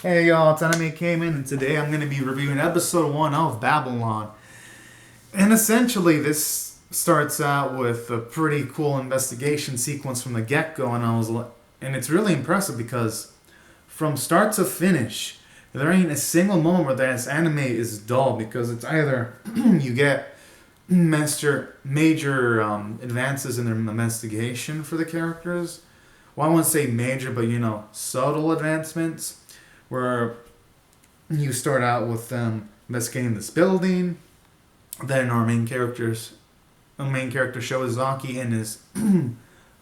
Hey y'all, it's Anime Came In, and today I'm going to be reviewing episode 1 of Babylon. And essentially, this starts out with a pretty cool investigation sequence from the get go, and it's really impressive because from start to finish, there ain't a single moment where this anime is dull because it's either you get major advances in their investigation for the characters. Well, I wouldn't say major, but subtle advancements where you start out with them investigating this building. Then our main character Shozaki and his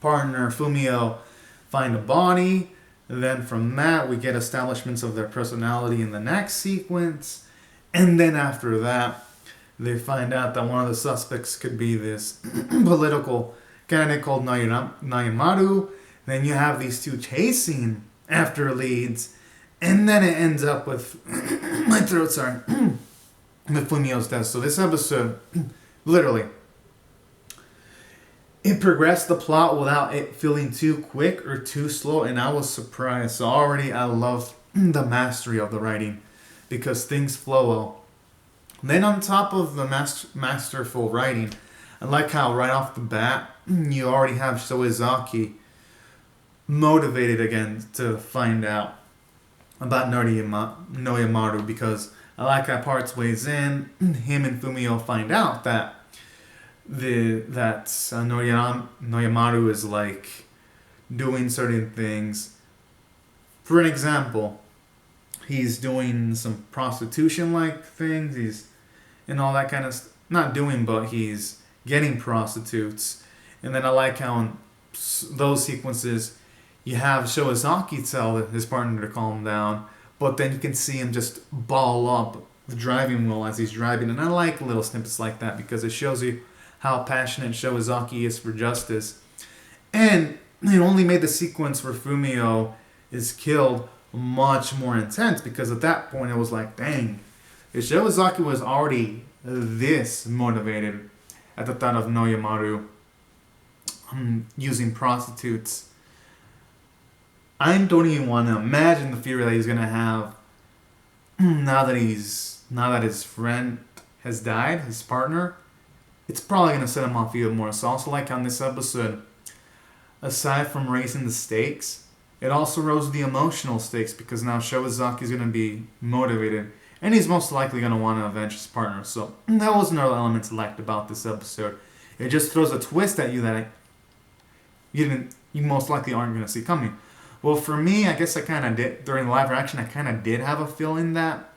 partner Fumio find a body. Then from that we get establishments of their personality in the next sequence. And then after that, they find out that one of the suspects could be this political candidate called Nayamaru. Then you have these two chasing after leads. And then it ends up with my throat, sorry, with Fumio's death. So this episode, literally, it progressed the plot without it feeling too quick or too slow, and I was surprised. So already I loved the mastery of the writing because things flow well. Then on top of the masterful writing, I like how right off the bat you already have Shozaki motivated again to find out about Noyamaru, because I like how parts ways in, him and Fumio find out that Noyamaru is like doing certain things. For an example, he's doing some prostitution like things. He's and all that kind of not doing, but he's getting prostitutes. And then I like how in those sequences you have Shozaki tell his partner to calm down, but then you can see him just ball up the driving wheel as he's driving. And I like little snippets like that because it shows you how passionate Shozaki is for justice. And it only made the sequence where Fumio is killed much more intense because at that point it was like, dang, if Shozaki was already this motivated at the thought of Noyamaru using prostitutes, I don't even want to imagine the fear that he's gonna have now that his friend has died, his partner. It's probably gonna set him off even more. So also like on this episode, aside from raising the stakes, it also rose the emotional stakes because now Shozaki's gonna be motivated and he's most likely gonna want to avenge his partner. So that was another element I liked about this episode. It just throws a twist at you that you most likely aren't gonna see coming. Well, for me, I guess I kind of did, during the live reaction, I kind of did have a feeling that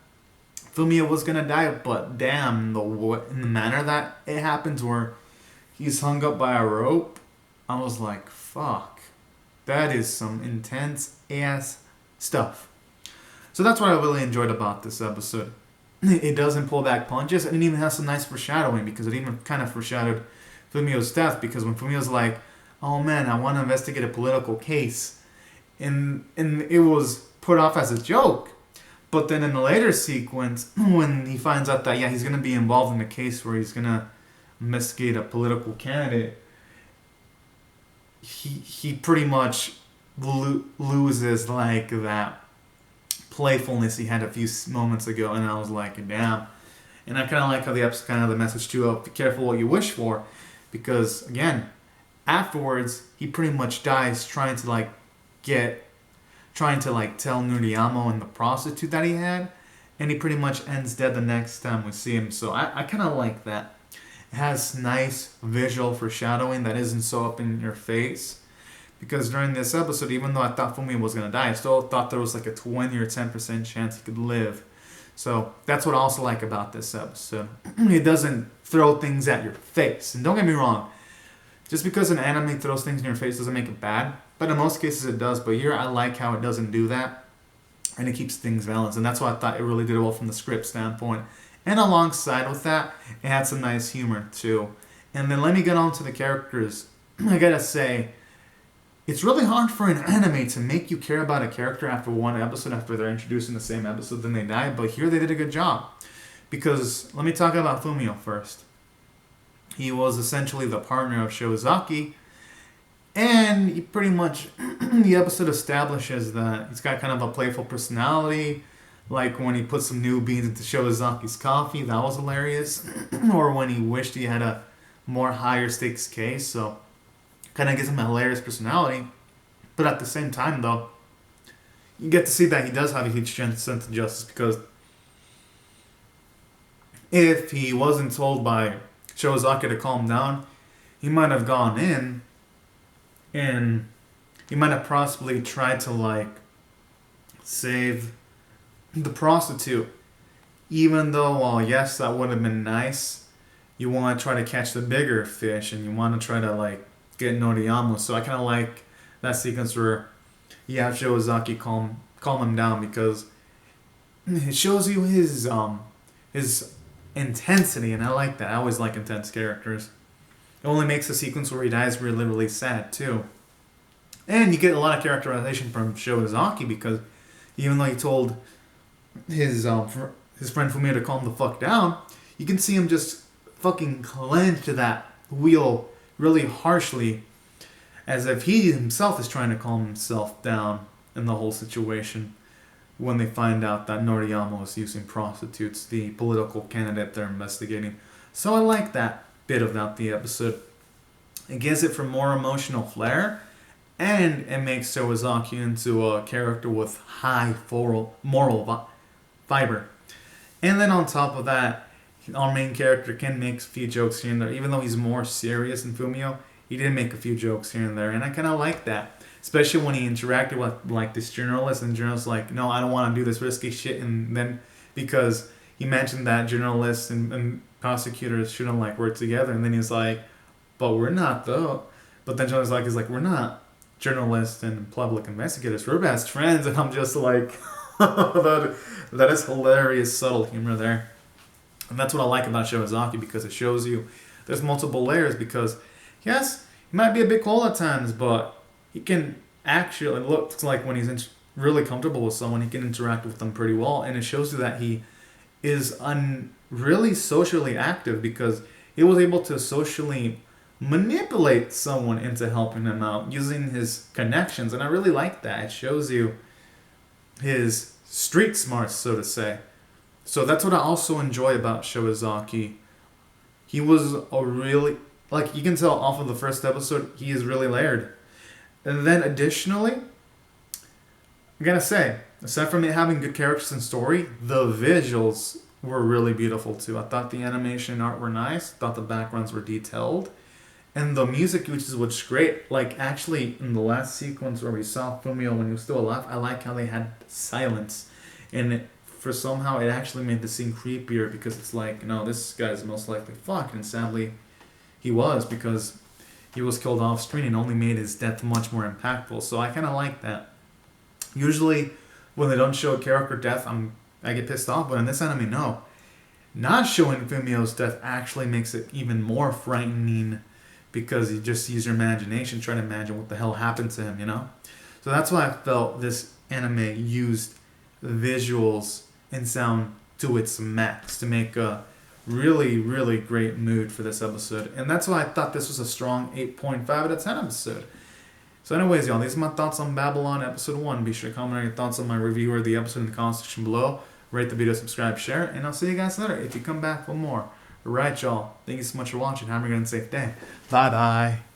Fumio was going to die, but damn, in the manner that it happens where he's hung up by a rope, I was like, fuck, that is some intense ass stuff. So that's what I really enjoyed about this episode. It doesn't pull back punches, and it even has some nice foreshadowing because it even kind of foreshadowed Fumio's death, because when Fumio's like, oh man, I want to investigate a political case, and it was put off as a joke. But then in the later sequence, when he finds out that he's gonna be involved in a case where he's gonna investigate a political candidate, he pretty much loses like that playfulness he had a few moments ago, and I was like, damn. And I kind of like how the episode kind of the message too of be careful what you wish for, because again, afterwards he pretty much dies trying to tell Nuriyama and the prostitute that he had, and he pretty much ends dead the next time we see him. So I kind of like that. It has nice visual foreshadowing that isn't so up in your face, because during this episode, even though I thought Fumio was going to die, I still thought there was like a 20 or 10% chance he could live. So that's what I also like about this episode. It doesn't throw things at your face. And don't get me wrong, just because an anime throws things in your face doesn't make it bad. But in most cases it does. But here I like how it doesn't do that. And it keeps things balanced. And that's why I thought it really did well from the script standpoint. And alongside with that, it had some nice humor too. And then let me get on to the characters. I gotta say, it's really hard for an anime to make you care about a character after one episode, after they're introduced in the same episode, then they die. But here they did a good job. Because let me talk about Fumio first. He was essentially the partner of Shozaki. And he pretty much, the episode establishes that he's got kind of a playful personality. Like when he put some new beans into Shozaki's coffee, that was hilarious. Or when he wished he had a more higher stakes case, so kind of gives him a hilarious personality. But at the same time, though, you get to see that he does have a huge sense of justice, because if he wasn't told by Shozaki to calm down, he might have gone in and he might have possibly tried to like save the prostitute. Even though, well, yes, that would have been nice, you want to try to catch the bigger fish and you want to try to like get Noriyama. So I kind of like that sequence where you have Shozaki calm him down, because it shows you his intensity, and I like that. I always like intense characters. It only makes the sequence where he dies really, really sad too. And you get a lot of characterization from Shozaki, because even though he told his friend Fumio to calm the fuck down, you can see him just fucking clench to that wheel really harshly, as if he himself is trying to calm himself down in the whole situation, when they find out that Noriyama was using prostitutes, the political candidate they're investigating. So I like that bit about the episode. It gives it for more emotional flair, and it makes Shozaki into a character with high moral fiber. And then on top of that, our main character can make a few jokes here and there. Even though he's more serious than Fumio, he did make a few jokes here and there, and I kind of like that. Especially when he interacted with like this journalist, and the journalist's like, no, I don't want to do this risky shit. And then because he mentioned that journalists and prosecutors shouldn't like work together, and then he's like, but we're not though. But then journalist's like, we're not journalists and public investigators, we're best friends. And I'm just like, that is hilarious, subtle humor there. And that's what I like about Shozaki, because it shows you there's multiple layers. Because yes, he might be a bit cold at times, but he can actually, it looks like when he's really comfortable with someone, he can interact with them pretty well. And it shows you that he is really socially active, because he was able to socially manipulate someone into helping him out using his connections. And I really like that. It shows you his street smarts, so to say. So that's what I also enjoy about Shozaki. He was a really, like, you can tell off of the first episode, he is really layered. And then additionally, I gotta say, aside from it having good characters and story, the visuals were really beautiful too. I thought the animation and art were nice. I thought the backgrounds were detailed. And the music, which was great. Like, actually, in the last sequence where we saw Fumio when he was still alive, I like how they had silence. And somehow it actually made the scene creepier, because it's like, no, this guy's most likely fucked. And sadly, he was, because he was killed off screen, and only made his death much more impactful. So I kind of like that. Usually, when they don't show a character death, I get pissed off. But in this anime, no. Not showing Fumio's death actually makes it even more frightening, because you just use your imagination, trying to imagine what the hell happened to him, you know? So that's why I felt this anime used visuals and sound to its max to make a really, really great mood for this episode. And that's why I thought this was a strong 8.5 out of 10 episode. So anyways, y'all, these are my thoughts on Babylon episode 1. Be sure to comment your thoughts on my review or the episode in the comment section below. Rate the video, subscribe, share, and I'll see you guys later if you come back for more. Alright, y'all. Thank you so much for watching. Have a good and safe day. Bye-bye.